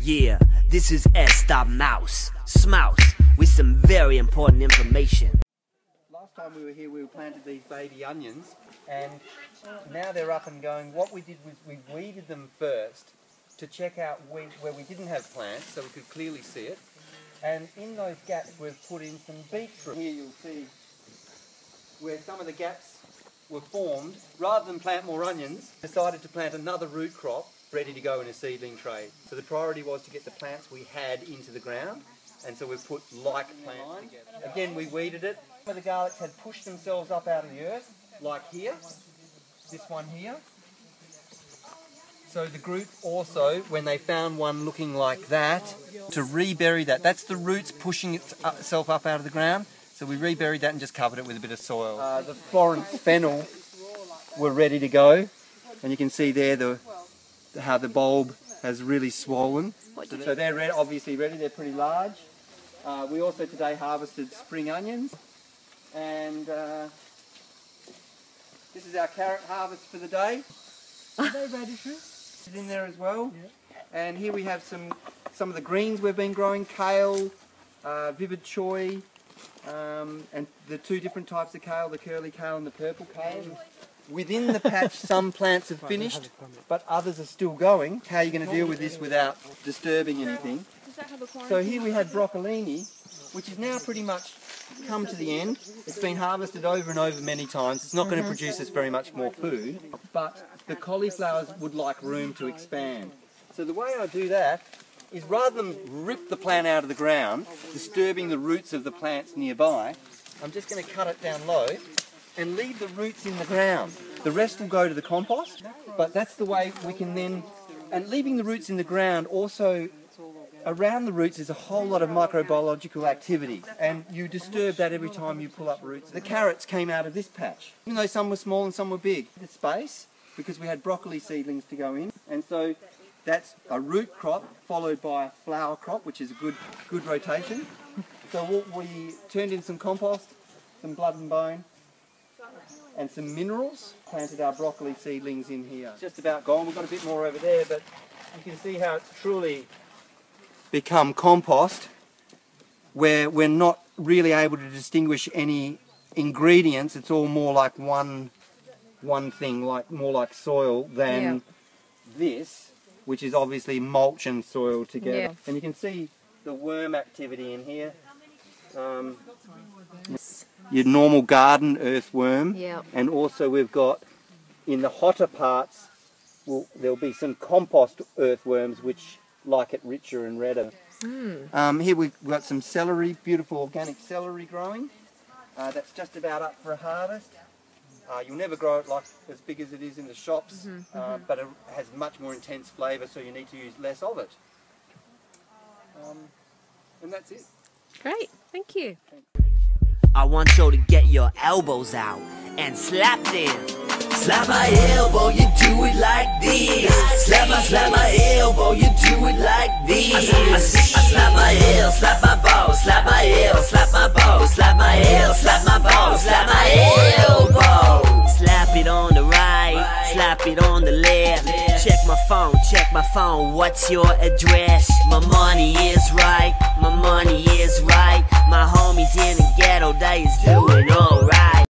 Yeah, this is Mouse Smouse with some very important information. Last time we were here, we planted these baby onions, and now they're up and going. What we did was we weeded them first to check out where we didn't have plants, so we could clearly see it. And in those gaps, we've put in some beetroot. Here you'll see where some of the gaps were formed. Rather than plant more onions, decided to plant another root crop ready to go in a seedling tray. So the priority was to get the plants we had into the ground, and so we've put like plants together. Again, we weeded it. Some of the garlics had pushed themselves up out of the earth, like here, this one here. So the group also, when they found one looking like that, to rebury that. That's the roots pushing itself up out of the ground. So we reburied that and just covered it with a bit of soil. The Florence fennel were ready to go, and you can see there how the bulb has really swollen. So they're obviously ready. They're pretty large. We also today harvested spring onions, and this is our carrot harvest for the day. Are they radishes? In there as well. Yeah. And here we have some of the greens we've been growing: kale, vivid choy, and the two different types of kale, the curly kale and the purple kale. Within the patch, some plants have finished, but others are still going. How are you going to deal with this without disturbing anything? So here we had broccolini, which is now pretty much come to the end. It's been harvested over and over many times. It's not going to produce us very much more food, but the cauliflowers would like room to expand. So the way I do that is, rather than rip the plant out of the ground, disturbing the roots of the plants nearby, I'm just going to cut it down low and leave the roots in the ground. The rest will go to the compost, but that's the way we can then... And leaving the roots in the ground also, around the roots is a whole lot of microbiological activity, and you disturb that every time you pull up roots. The carrots came out of this patch, even though some were small and some were big. The space, because we had broccoli seedlings to go in, and so that's a root crop followed by a flower crop, which is a good rotation. So we turned in some compost, some blood and bone, and some minerals. Planted our broccoli seedlings in here. It's just about gone. We've got a bit more over there, but you can see how it's truly become compost, where we're not really able to distinguish any ingredients. It's all more like one thing, more like soil than this, which is obviously mulch and soil together. Yeah. And you can see the worm activity in here. Your normal garden earthworm, and also we've got, in the hotter parts, there'll be some compost earthworms which like it richer and redder. Here we've got some celery, beautiful organic celery growing. That's just about up for a harvest. You'll never grow it like as big as it is in the shops, but it has much more intense flavour, so you need to use less of it. And that's it. Great, thank you. I want you to get your elbows out and slap them. Slap my elbow, you do it like this. Slap my elbow, you do it like this. I slap my heel, slap my ball, slap my heel, slap my ball, slap my heel, slap my ball, slap my elbow. Slap it on the right, slap it on the left. Check my phone, what's your address? My money is right, my money is right. My homies in the ghetto, they is doing alright.